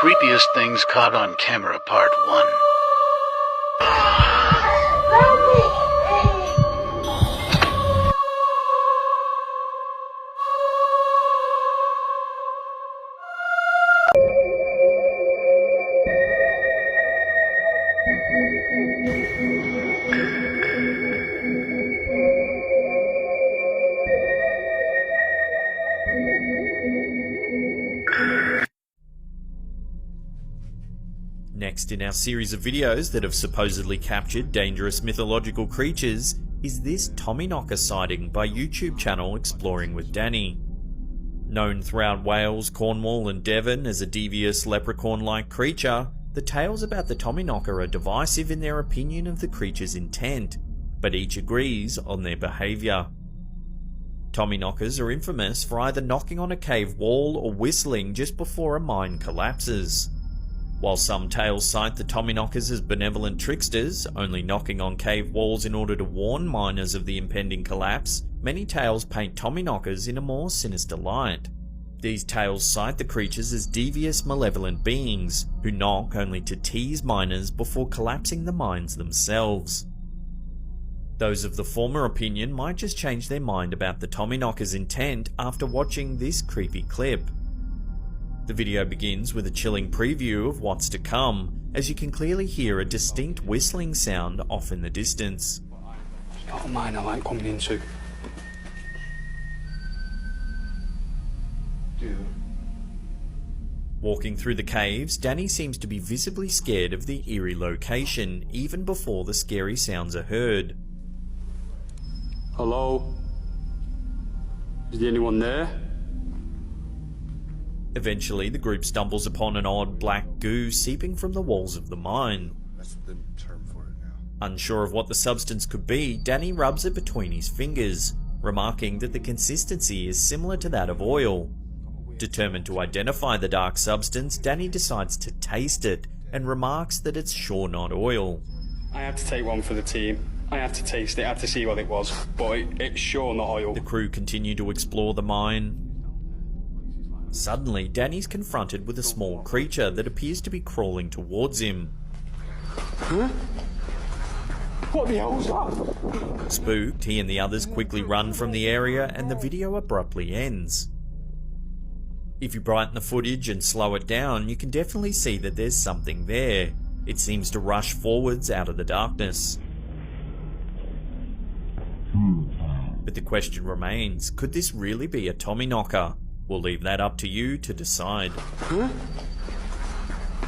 Creepiest Things Caught on Camera Part 1. Next in our series of videos that have supposedly captured dangerous mythological creatures is this Tommyknocker sighting by YouTube channel Exploring with Danny. Known throughout Wales, Cornwall and Devon as a devious leprechaun-like creature, the tales about the Tommyknocker are divisive in their opinion of the creature's intent, but each agrees on their behaviour. Tommyknockers are infamous for either knocking on a cave wall or whistling just before a mine collapses. While some tales cite the Tommyknockers as benevolent tricksters, only knocking on cave walls in order to warn miners of the impending collapse, many tales paint Tommyknockers in a more sinister light. These tales cite the creatures as devious, malevolent beings, who knock only to tease miners before collapsing the mines themselves. Those of the former opinion might just change their mind about the Tommyknockers' intent after watching this creepy clip. The video begins with a chilling preview of what's to come, as you can clearly hear a distinct whistling sound off in the distance. Not a mine I like coming into. Walking through the caves, Danny seems to be visibly scared of the eerie location, even before the scary sounds are heard. Hello? Is there anyone there? Eventually, the group stumbles upon an odd black goo seeping from the walls of the mine. That's the term for it now. Unsure of what the substance could be, Danny rubs it between his fingers, remarking that the consistency is similar to that of oil. Determined to identify the dark substance, Danny decides to taste it, and remarks that it's sure not oil. I have to take one for the team. I have to taste it, I have to see what it was, but it's sure not oil. The crew continue to explore the mine. Suddenly, Danny's confronted with a small creature that appears to be crawling towards him. Huh? What the hell's that? Spooked, he and the others quickly run from the area and the video abruptly ends. If you brighten the footage and slow it down, you can definitely see that there's something there. It seems to rush forwards out of the darkness. But the question remains, could this really be a Tommyknocker? We'll leave that up to you to decide. Huh?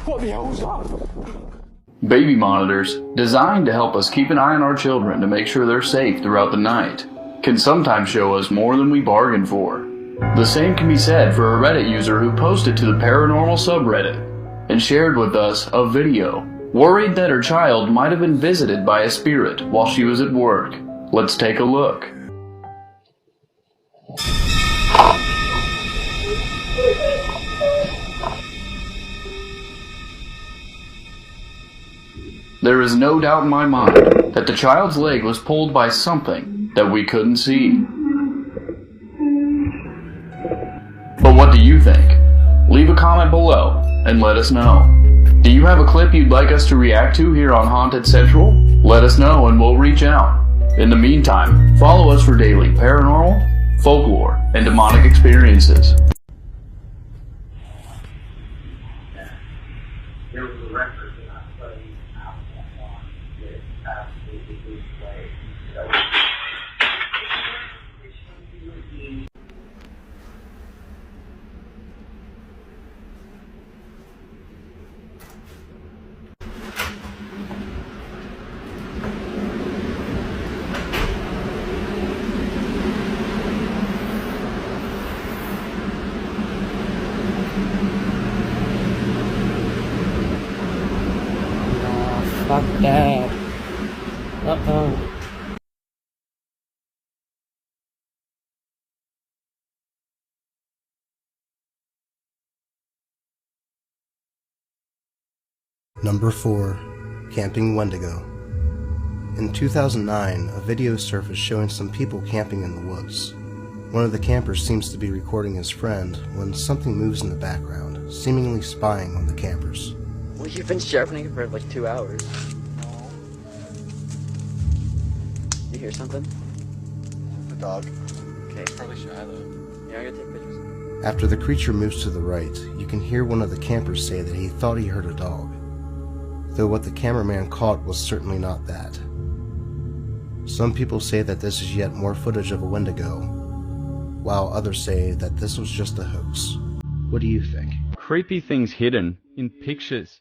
What the hell's that? Baby monitors, designed to help us keep an eye on our children to make sure they're safe throughout the night, can sometimes show us more than we bargained for. The same can be said for a Reddit user who posted to the paranormal subreddit and shared with us a video, worried that her child might have been visited by a spirit while she was at work. Let's take a look. There is no doubt in my mind that the child's leg was pulled by something that we couldn't see. But what do you think? Leave a comment below and let us know. Do you have a clip you'd like us to react to here on Haunted Central? Let us know and we'll reach out. In the meantime, follow us for daily paranormal, folklore, and demonic experiences. There was a record that I played out on that absolutely blew away. Fuck that. Uh-oh. Number 4. Camping Wendigo. In 2009, a video surfaced showing some people camping in the woods. One of the campers seems to be recording his friend when something moves in the background, seemingly spying on the campers. Well, you've been sharpening it for like 2 hours. You hear something? The dog. Okay. Probably shy though. Yeah, I gotta take pictures. After the creature moves to the right, you can hear one of the campers say that he thought he heard a dog, though what the cameraman caught was certainly not that. Some people say that this is yet more footage of a Wendigo, while others say that this was just a hoax. What do you think? Creepy things hidden in pictures.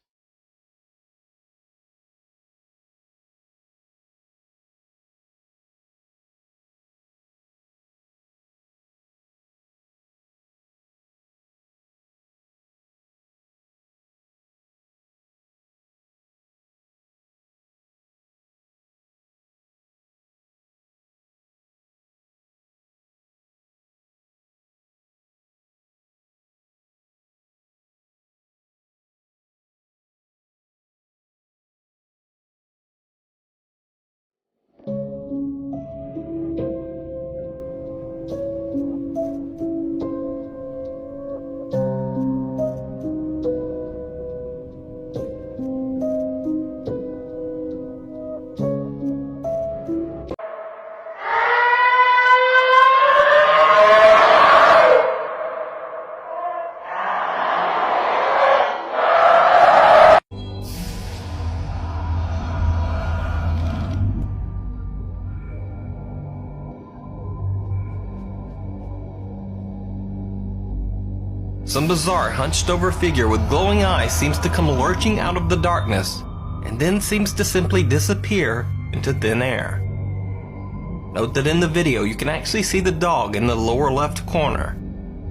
Some bizarre hunched-over figure with glowing eyes seems to come lurching out of the darkness, and then seems to simply disappear into thin air. Note that in the video you can actually see the dog in the lower left corner.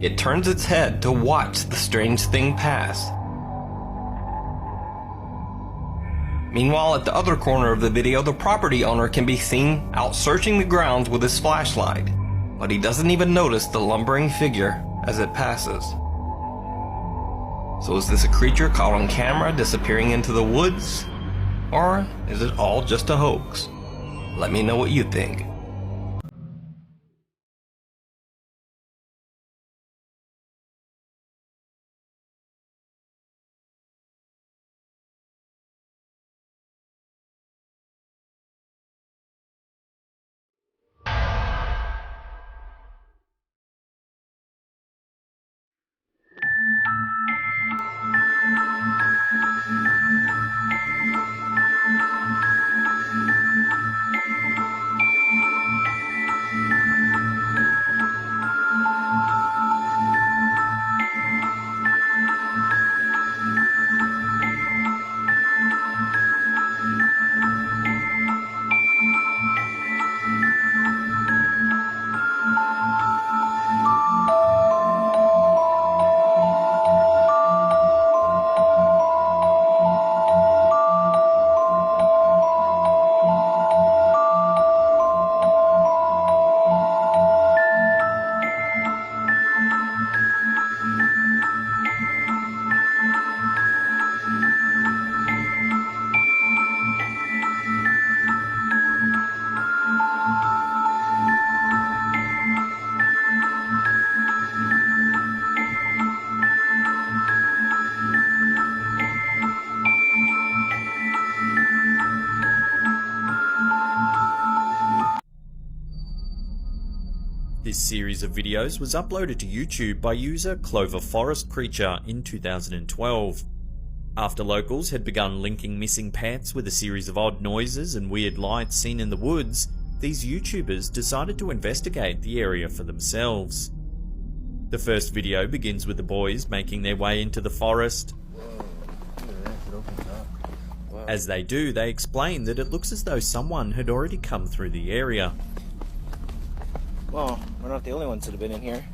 It turns its head to watch the strange thing pass. Meanwhile, at the other corner of the video, the property owner can be seen out searching the grounds with his flashlight, but he doesn't even notice the lumbering figure as it passes. So is this a creature caught on camera disappearing into the woods? Or is it all just a hoax? Let me know what you think. This series of videos was uploaded to YouTube by user Clover Forest Creature in 2012. After locals had begun linking missing pets with a series of odd noises and weird lights seen in the woods, these YouTubers decided to investigate the area for themselves. The first video begins with the boys making their way into the forest. As they do, they explain that it looks as though someone had already come through the area. Well, we're not the only ones that have been in here.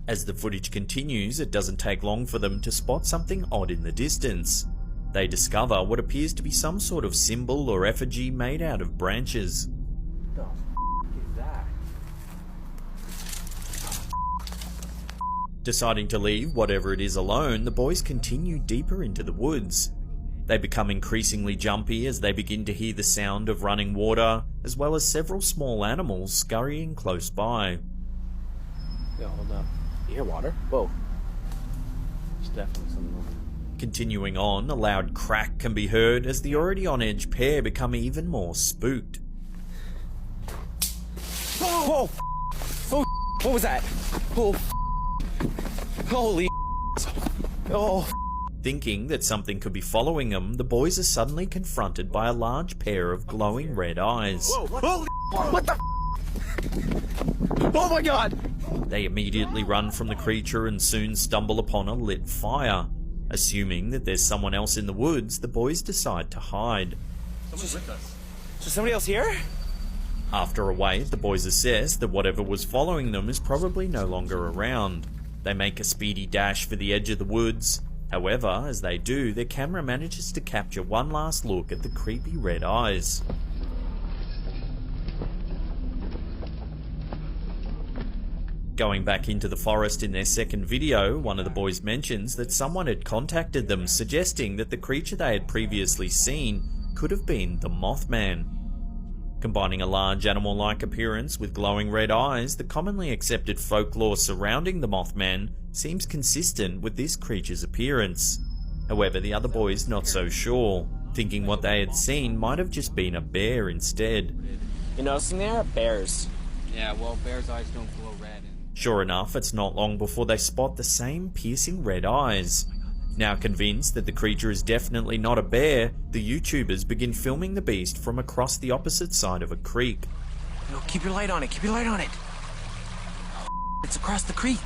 As the footage continues, it doesn't take long for them to spot something odd in the distance. They discover what appears to be some sort of symbol or effigy made out of branches. What the is that? Deciding to leave whatever it is alone, the boys continue deeper into the woods. They become increasingly jumpy as they begin to hear the sound of running water, as well as several small animals scurrying close by. Yo, hold up. You hear water? Whoa. There's definitely something over there. Continuing on, a loud crack can be heard as the already on edge pair become even more spooked. Whoa! Oh, what was that? Oh, holy! Oh. Thinking that something could be following them, the boys are suddenly confronted by a large pair of glowing red eyes. Whoa, what the? Oh my god! They immediately run from the creature and soon stumble upon a lit fire. Assuming that there's someone else in the woods, the boys decide to hide. Someone's with us. Is somebody else here? After a wait, the boys assess that whatever was following them is probably no longer around. They make a speedy dash for the edge of the woods. However, as they do, their camera manages to capture one last look at the creepy red eyes. Going back into the forest in their second video, one of the boys mentions that someone had contacted them suggesting that the creature they had previously seen could have been the Mothman. Combining a large animal-like appearance with glowing red eyes, the commonly accepted folklore surrounding the Mothman seems consistent with this creature's appearance. However, the other boys not so sure, thinking what they had seen might have just been a bear instead. You noticing there? Bears. Yeah, well, bears' eyes don't glow red. Sure enough, it's not long before they spot the same piercing red eyes. Now convinced that the creature is definitely not a bear, the YouTubers begin filming the beast from across the opposite side of a creek. Yo, keep your light on it, keep your light on it! It's across the creek!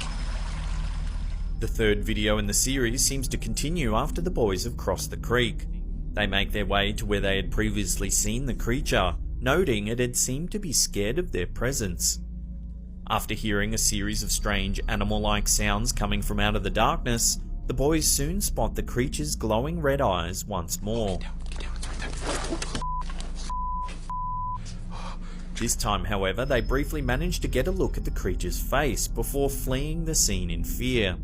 The third video in the series seems to continue after the boys have crossed the creek. They make their way to where they had previously seen the creature, noting it had seemed to be scared of their presence. After hearing a series of strange animal-like sounds coming from out of the darkness, the boys soon spot the creature's glowing red eyes once more. This time, however, they briefly manage to get a look at the creature's face before fleeing the scene in fear.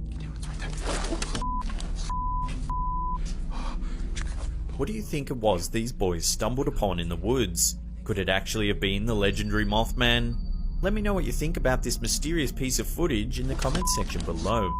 What do you think it was these boys stumbled upon in the woods? Could it actually have been the legendary Mothman? Let me know what you think about this mysterious piece of footage in the comment section below.